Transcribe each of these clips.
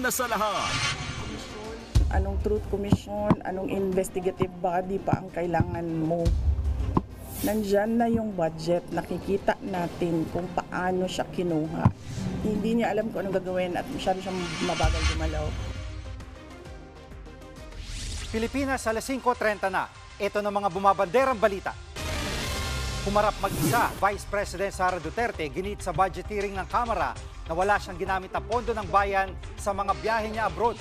una sa lahat. Anong truth commission, anong investigative body pa ang kailangan mo? Nandyan na yung budget, nakikita natin kung paano siya kinuha. Hindi niya alam kung anong gagawin at masyado siyang mabagal gumalaw. Pilipinas, alas 5:30 na. Ito na mga bumabanderang balita. Humarap mag-isa, Vice President Sara Duterte ginit sa budget hearing ng Kamara na wala siyang ginamit na pondo ng bayan sa mga biyahe niya abroad.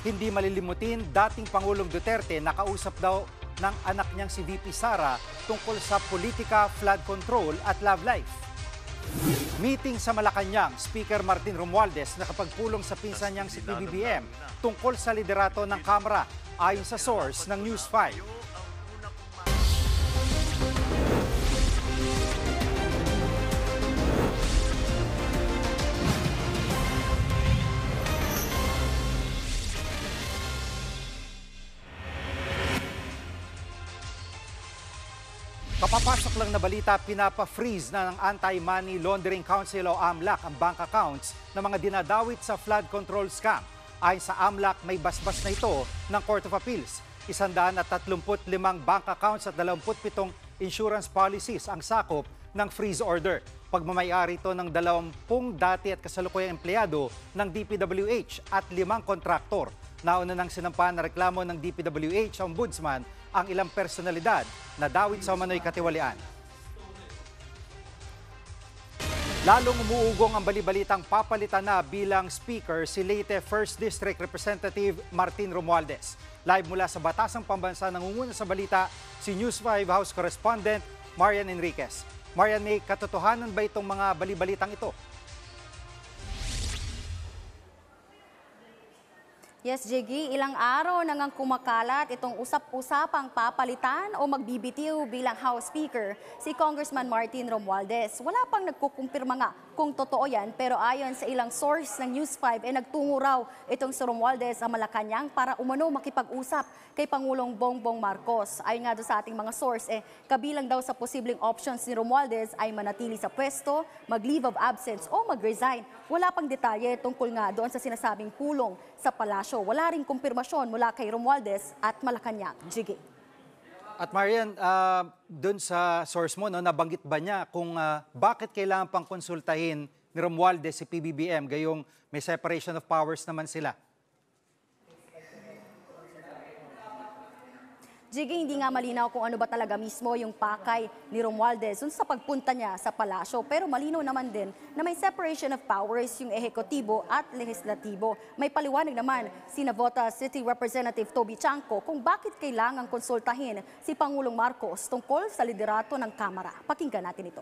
Hindi malilimutin, dating Pangulong Duterte nakausap daw ng anak niyang si VP Sara tungkol sa politika, flood control at love life. Meeting sa Malacanang, Speaker Martin Romualdez nakapagpulong sa pinsan niyang si PBBM tungkol sa liderato ng Kamara ayon sa source ng News 5. Kapapasok lang na balita, pinapa-freeze na ng Anti-Money Laundering Council o AMLAC ang bank accounts ng mga dinadawit sa flood control scam. Ayon sa AMLAC, may basbas na ito ng Court of Appeals. 135 bank accounts at 27 insurance policies ang sakop ng freeze order. Pagmamayari ito ng 20 dati at kasalukuyang empleyado ng DPWH at 5 kontraktor. Nauna nang sinampahan na reklamo ng DPWH Ombudsman ang ilang personalidad na dawit sa umano'y katiwalian. Lalong umuugong ang balibalitang papalitan na bilang speaker si Leyte 1st District Representative Martin Romualdez. Live mula sa Batasang Pambansa, nangunguna sa balita si News 5 House Correspondent Marian Enriquez. Marian, may katotohanan ba itong mga balibalitang ito? Yes, Jiggy, ilang araw nang kumakalat itong usap-usapang papalitan o magbibitiw bilang House Speaker si Congressman Martin Romualdez. Wala pang nagkukumpirma nga kung totoo yan, pero ayon sa ilang source ng News 5, nagtungo raw itong si Romualdez sa Malacanang para umano makipag-usap kay Pangulong Bongbong Marcos. Ayon nga doon sa ating mga source, kabilang daw sa posibleng options ni Romualdez ay manatili sa pwesto, mag-leave of absence o mag-resign. Wala pang detalye tungkol nga doon sa sinasabing pulong sa palasyo. Wala ring kumpirmasyon mula kay Romualdez at Malacanang. Jiggy. At Marian, doon sa source mo, nabanggit ba niya kung bakit kailangan pang konsultahin ni Romualdez si PBBM gayong may separation of powers naman sila? Jiggy, hindi nga malinaw kung ano ba talaga mismo yung pakay ni Romualdez sa pagpunta niya sa palasyo. Pero malinaw naman din na may separation of powers yung ehekutibo at lehislatibo. May paliwanag naman si Navota City Representative Toby Chanco kung bakit kailangang konsultahin si Pangulong Marcos tungkol sa liderato ng Kamara. Pakinggan natin ito.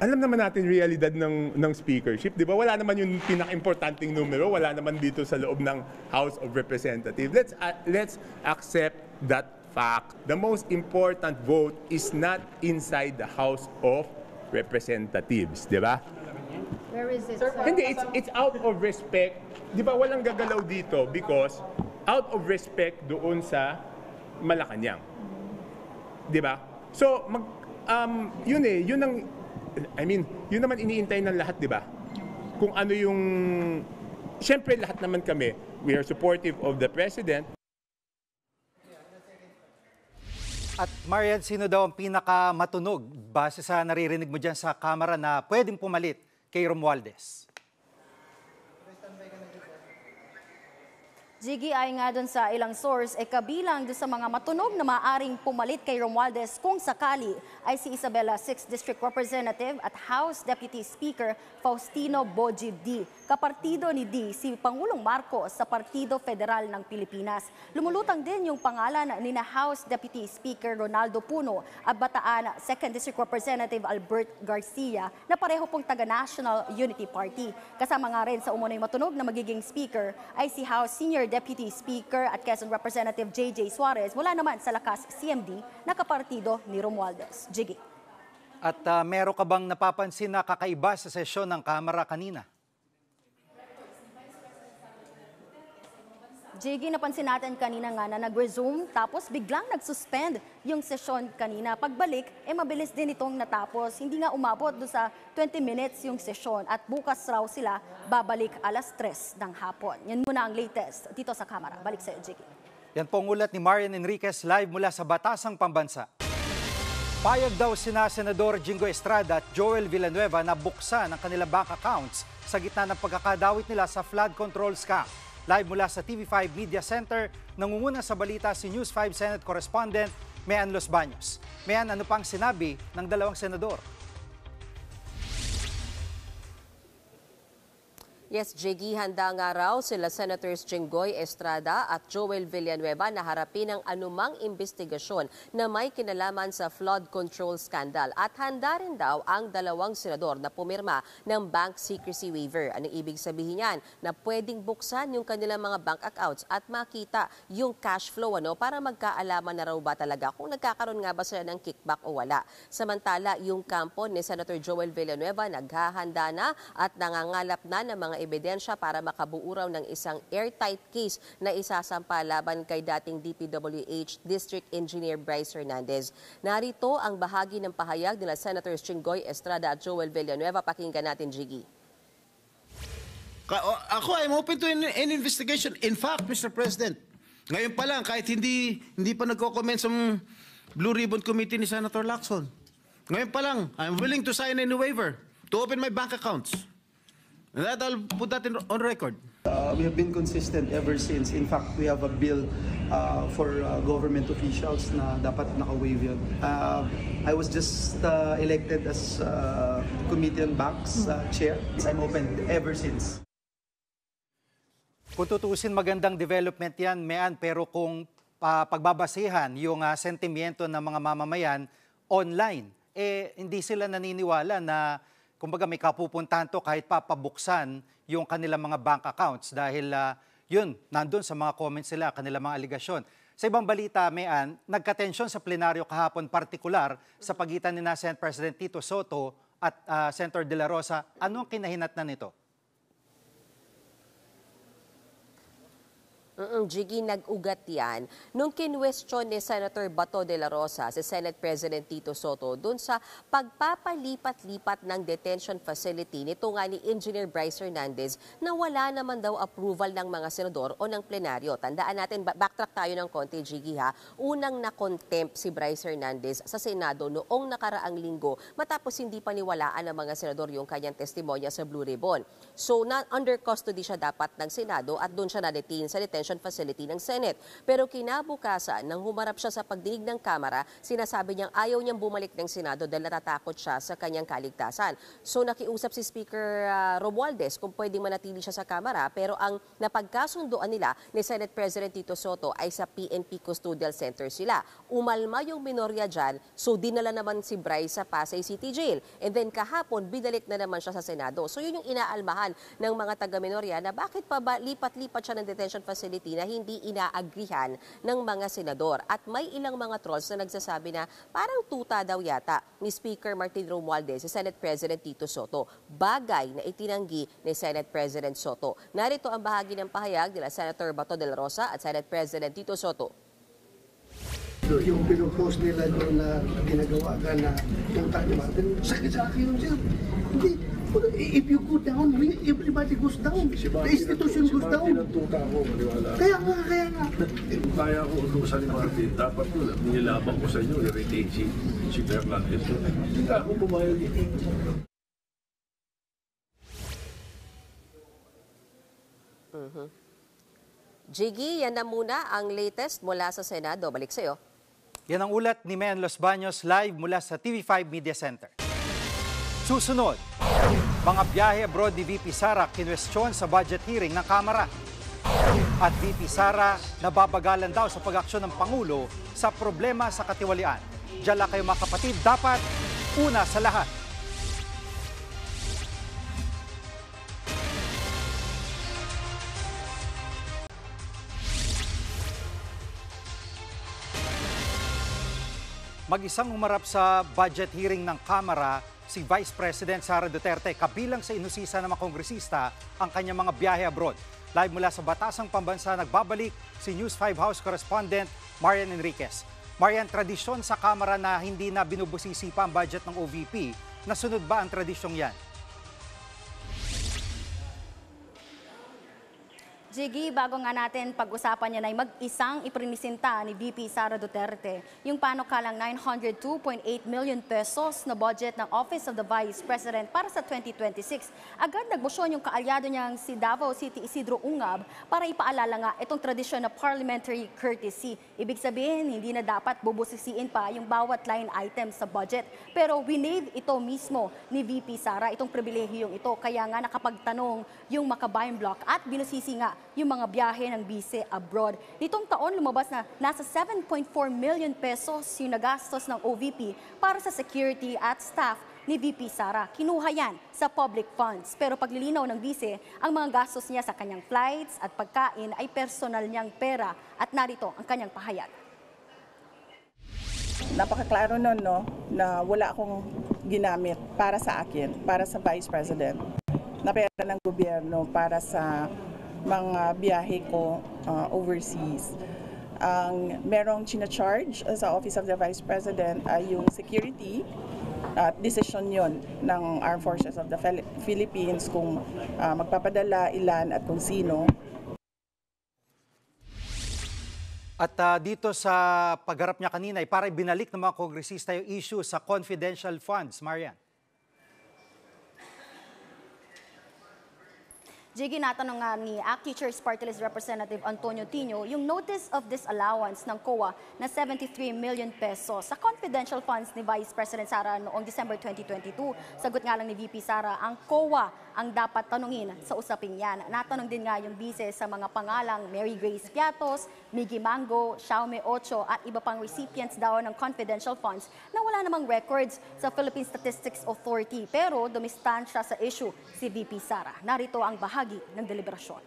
Alam naman natin realidad ng speakership, di ba? Wala naman yung pinaka-importanting numero, wala naman dito sa loob ng House of Representatives. Let's accept that fact. The most important vote is not inside the House of Representatives, di ba? Where is it? Hindi, it's out of respect. Di ba walang gagalaw dito because out of respect doon sa Malacanang. Di ba? So, yun yun naman iniintay ng lahat, di ba? Kung ano yung, siyempre lahat naman kami, we are supportive of the President. At Marian, sino daw ang pinakamatunog base sa naririnig mo dyan sa Kamara na pwedeng pumalit kay Romualdez? Jiggy, ay nga doon sa ilang source, kabilang doon sa mga matunog na maaring pumalit kay Romualdez kung sakali ay si Isabela 6th District Representative at House Deputy Speaker Faustino Bojib D. Kapartido ni D si Pangulong Marcos sa Partido Federal ng Pilipinas. Lumulutang din yung pangalan ni na House Deputy Speaker Ronaldo Puno at Bataan 2nd District Representative Albert Garcia na pareho pong taga-National Unity Party. Kasama nga rin sa umunoy matunog na magiging speaker ay si House Senior Deputy Speaker at Quezon Representative J.J. Suarez, wala naman sa Lakas CMD na kapartido ni Romualdez. Jiggy. At meron ka bang napapansin na kakaiba sa sesyon ng Kamara kanina? JG, napansin natin kanina nga na nag-resume tapos biglang nag-suspend yung session kanina. Pagbalik, mabilis din itong natapos. Hindi nga umabot do sa 20 minutes yung session at bukas raw sila babalik 3:00 ng hapon. Yan muna ang latest dito sa Kamara. Balik sa JG. Yan po ang ulat ni Marian Enriquez live mula sa Batasang Pambansa. Payag daw sina Senador Jingo Estrada at Joel Villanueva na buksan ang kanilang bank accounts sa gitna ng pagkakadawit nila sa flood control scam. Live mula sa TV5 Media Center, nangunguna sa balita si News 5 Senate Correspondent Mean Los Baños. Mean, ano pang sinabi ng dalawang senador? Yes, Jiggy, handa nga raw sila Senators Jinggoy Estrada at Joel Villanueva na harapin ang anumang investigasyon na may kinalaman sa flood control scandal. At handa rin daw ang dalawang senador na pumirma ng bank secrecy waiver. Anong ibig sabihin yan? Na pwedeng buksan yung kanilang mga bank accounts at makita yung cash flow para magkaalaman na raw ba talaga kung nagkakaroon nga ba sila ng kickback o wala. Samantala, yung kampo ni Senator Joel Villanueva naghahanda na at nangangalap na ng mga ebidensya para makabuo raw ng isang airtight case na isasampa laban kay dating DPWH District Engineer Bryce Hernandez. Narito ang bahagi ng pahayag nila Senators Jinggoy Estrada at Joel Villanueva. Pakinggan natin, Jiggy. Ako, I'm open to any investigation. In fact, Mr. President, ngayon pa lang, kahit hindi pa nagko-comment sa Blue Ribbon Committee ni Senator Lacson, ngayon pa lang, I'm willing to sign any waiver to open my bank accounts. And that I'll put that on record. We have been consistent ever since. In fact, we have a bill for government officials na dapat naka-waive yun. I was just elected as Committee on Banks Chair. I'm open ever since. Kung tutuusin, magandang development yan, Mean, pero kung pagbabasihan yung sentimiento ng mga mamamayan online, hindi sila naniniwala na kumbaga may kapupuntahan to kahit papabuksan yung kanilang mga bank accounts dahil yun, nandun sa mga comments nila, kanilang mga aligasyon. Sa ibang balita, Mean, nagka-tensyon sa plenaryo kahapon partikular sa pagitan ni Senate President Tito Soto at Senator De La Rosa. Ano ang kinahinatnan nito? Jiggy, nag-ugat yan nung kinwestiyon ni Senator Bato de la Rosa si Senate President Tito Soto dun sa pagpapalipat-lipat ng detention facility nito nga ni Engineer Bryce Hernandez na wala naman daw approval ng mga senador o ng plenaryo. Tandaan natin, backtrack tayo ng konti, Jiggy ha. Unang na-contempt si Bryce Hernandez sa Senado noong nakaraang linggo matapos hindi paniwalaan ng mga senador yung kanyang testimonya sa Blue Ribbon. So, under custody siya dapat ng Senado at doon siya na-detain sa detention facility ng Senate. Pero kinabukasan, nang humarap siya sa pagdinig ng Kamara, sinasabi niyang ayaw niyang bumalik ng Senado dahil natatakot siya sa kanyang kaligtasan. So nakiusap si Speaker Romualdez kung pwedeng manatili siya sa Kamara, pero ang napagkasunduan nila ni Senate President Tito Soto ay sa PNP Custodial Center sila. Umalma yung minorya dyan, so dinala naman si Bryce sa Pasay City Jail. And then kahapon, binalik na naman siya sa Senado. So yun yung inaalmahan ng mga taga-minorya na bakit pa ba lipat-lipat siya ng detention facility na hindi inaagrihan ng mga senador. At may ilang mga trolls na nagsasabi na parang tuta daw yata ni Speaker Martin Romualdez si Senate President Tito Soto. Bagay na itinanggi ni Senate President Soto. Narito ang bahagi ng pahayag nila Senator Bato de la Rosa at Senate President Tito Soto. Yung pinupost nila doon na ginagawa ka na yung diba? Sakit sa akin yun, sir. Hindi. If you go down, everybody goes down. The institution goes down. Kaya nga. Kung kaya ko utusan ni Martin, dapat ko nilabang ko sa inyo, i-retain si Fernandez. Hindi ako pumayag dito. Jiggy, yan na muna ang latest mula sa Senado. Balik sa'yo. Yan ang ulat ni Mean Los Baños live mula sa TV5 Media Center. Susunod, mga biyahe abroad ni VP Sara kinwestiyon sa budget hearing ng Kamara. At VP Sara nababagalan daw sa pag-aksyon ng Pangulo sa problema sa katiwalian. Diyan lang kayo mga kapatid, dapat una sa lahat. Mag-isang umarap sa budget hearing ng Kamara si Vice President Sara Duterte kabilang sa inusisa ng mga kongresista ang kanyang mga biyahe abroad. Live mula sa Batasang Pambansa, nagbabalik si News 5 House Correspondent Marian Enriquez. Marian, tradisyon sa Kamara na hindi na binubusisi pa ang budget ng OVP. Nasunod ba ang tradisyong yan? Jiggy, bago nga natin pag-usapan yan ay mag-isang iprinisinta ni VP Sara Duterte yung panukalang 902.8 million pesos na budget ng Office of the Vice President para sa 2026. Agad nagmosyon yung kaalyado niyang si Davao City Isidro Ungab para ipaalala nga itong tradisyon na parliamentary courtesy. Ibig sabihin, hindi na dapat bubusisiin pa yung bawat line item sa budget. Pero winave ito mismo ni VP Sara, itong pribilehiyong ito. Kaya nga nakapagtanong yung Makabayan Block at binusisi nga yung mga biyahe ng bise abroad. Nitong taon, lumabas na nasa 7.4 million pesos yung nagastos ng OVP para sa security at staff ni VP Sara. Kinuha yan sa public funds. Pero paglilinaw ng bise, ang mga gastos niya sa kanyang flights at pagkain ay personal niyang pera. At narito ang kanyang pahayag. Napakaklaro nun, no, na wala akong ginamit para sa akin, para sa Vice President, na pera ng gobyerno para sa mga biyahe ko overseas. Ang merong charge sa Office of the Vice President ay yung security at decision yon ng Armed Forces of the Philippines kung magpapadala, ilan at kung sino. At dito sa pagharap niya kanina, para binalik ng mga kongresista yung issue sa confidential funds, Marian. Jiggy, natanong nga ni ACT Teachers Party List Representative Antonio Tino yung notice of disallowance ng COA na 73 million pesos sa confidential funds ni Vice President Sara noong December 2022. Sagot nga lang ni VP Sara, ang COA ang dapat tanungin sa usaping yan. Natanong din nga yung bise sa mga pangalang Mary Grace Piatos, Miggy Mango, Xiaomi Ocho at iba pang recipients daw ng confidential funds na wala namang records sa Philippine Statistics Authority. Pero dumistansya sa issue si VP Sara. Narito ang bahagi ng deliberasyon.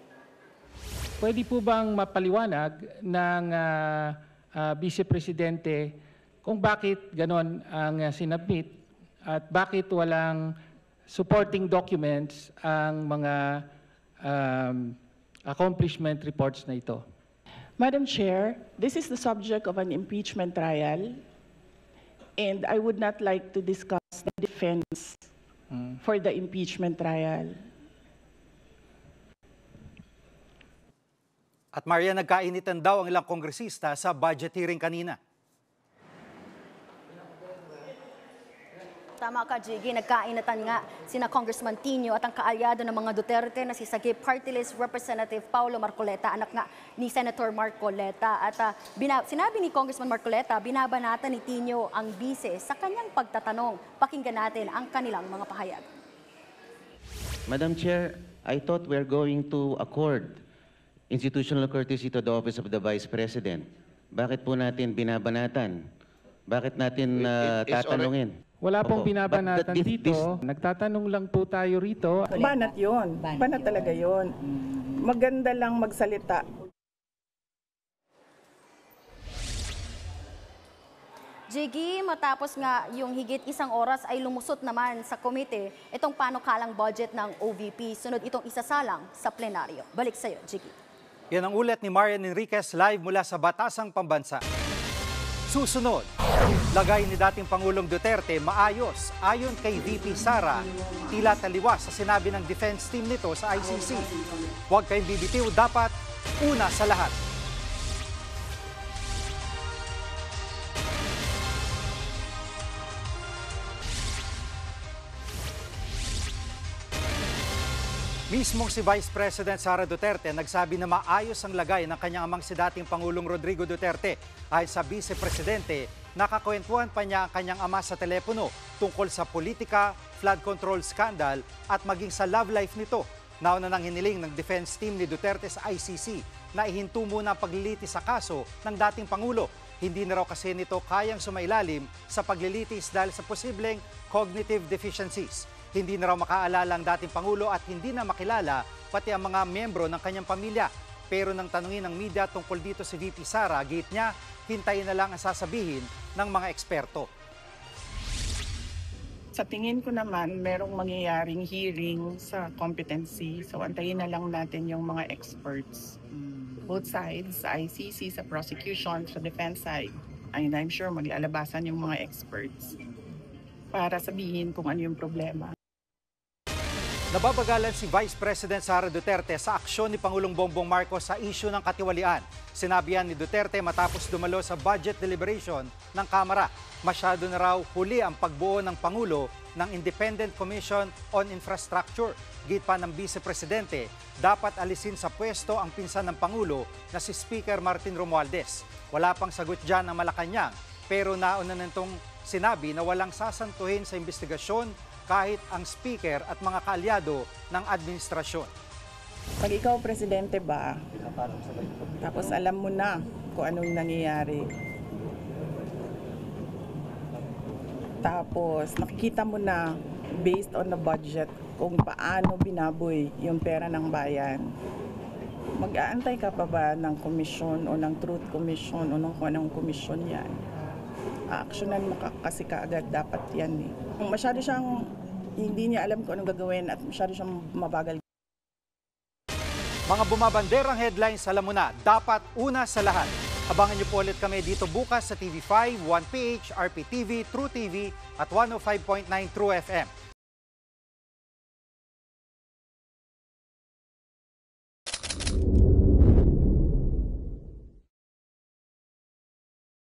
Pwede po bang mapaliwanag ng Vice Presidente kung bakit ganon ang sinabmit at bakit walang supporting documents ang mga accomplishment reports na ito? Madam Chair, this is the subject of an impeachment trial and I would not like to discuss the defense for the impeachment trial. At Maria, nagkainitan daw ang ilang kongresista sa budget hearing kanina. Tama ka, Jiggy. Nagkainatan nga sina Congressman Tino at ang kaalyado ng mga Duterte na si Sagip Party List Representative Paulo Marcoleta, anak nga ni Senator Marcoleta. At sinabi ni Congressman Marcoleta, binabanatan ni Tino ang bise sa kanyang pagtatanong. Pakinggan natin ang kanilang mga pahayag. Madam Chair, I thought we're going to accord institutional courtesy to the Office of the Vice President. Bakit po natin binabanatan? Bakit natin tatanungin? Wala pong binabanatan dito. Nagtatanong lang po tayo rito. Banat yun. Banat talaga yun. Maganda lang magsalita. Jiggy, matapos nga yung higit isang oras ay lumusot naman sa komite itong panukalang budget ng OVP. Sunod itong isasalang sa plenaryo. Balik sa'yo, Jiggy. Yan ang ulat ni Marian Enriquez live mula sa Batasang Pambansa. Susunod, lagay ni dating Pangulong Duterte maayos ayon kay VP Sara, tila taliwas sa sinabi ng defense team nito sa ICC. Huwag kayong bibitiw, dapat una sa lahat. Mismong si Vice President Sara Duterte nagsabi na maayos ang lagay ng kanyang amang si dating Pangulong Rodrigo Duterte. Ayon sa Vice Presidente, nakakwentuhan pa niya ang kanyang ama sa telepono tungkol sa politika, flood control scandal at maging sa love life nito. Nauna nang hiniling ng defense team ni Duterte sa ICC na ihinto muna ang paglilitis sa kaso ng dating Pangulo. Hindi na raw kasi nito kayang sumailalim sa paglilitis dahil sa posibleng cognitive deficiencies. Hindi na raw makaalala ang dating Pangulo at hindi na makilala pati ang mga miyembro ng kanyang pamilya. Pero nang tanungin ng media tungkol dito si VP Sara, gate niya, hintayin na lang ang sasabihin ng mga eksperto. Sa tingin ko naman, merong mangyayaring hearing sa competency. So, antayin na lang natin yung mga experts. Both sides, sa ICC, sa prosecution, sa defense side. And I'm sure maglalabasan yung mga experts para sabihin kung ano yung problema. Nababagalan si Vice President Sara Duterte sa aksyon ni Pangulong Bongbong Marcos sa isyu ng katiwalian. Sinabi yan ni Duterte matapos dumalo sa budget deliberation ng Kamara. Masyado na raw huli ang pagbuo ng Pangulo ng Independent Commission on Infrastructure. Git pa ng Vice Presidente, dapat alisin sa pwesto ang pinsan ng Pangulo na si Speaker Martin Romualdez. Wala pang sagot dyan ng Malacanang, pero nauna nitong sinabi na walang sasantuhin sa investigasyon kahit ang speaker at mga kaalyado ng administrasyon. Pag ikaw presidente ba, tapos alam mo na kung anong nangyayari. Tapos nakikita mo na based on the budget kung paano binaboy yung pera ng bayan. Mag-aantay ka pa ba ng komisyon o ng Truth Commission o ng kung anong komisyon yan? Aksyonan mo kasi kaagad dapat yan eh. Masyado siyang hindi niya alam kung anong gagawin at masyado siyang mabagal. Mga bumabanderang headlines, alam mo na, dapat una sa lahat. Abangan niyo po ulit kami dito bukas sa TV5, 1PH, RPTV, True TV at 105.9 True FM.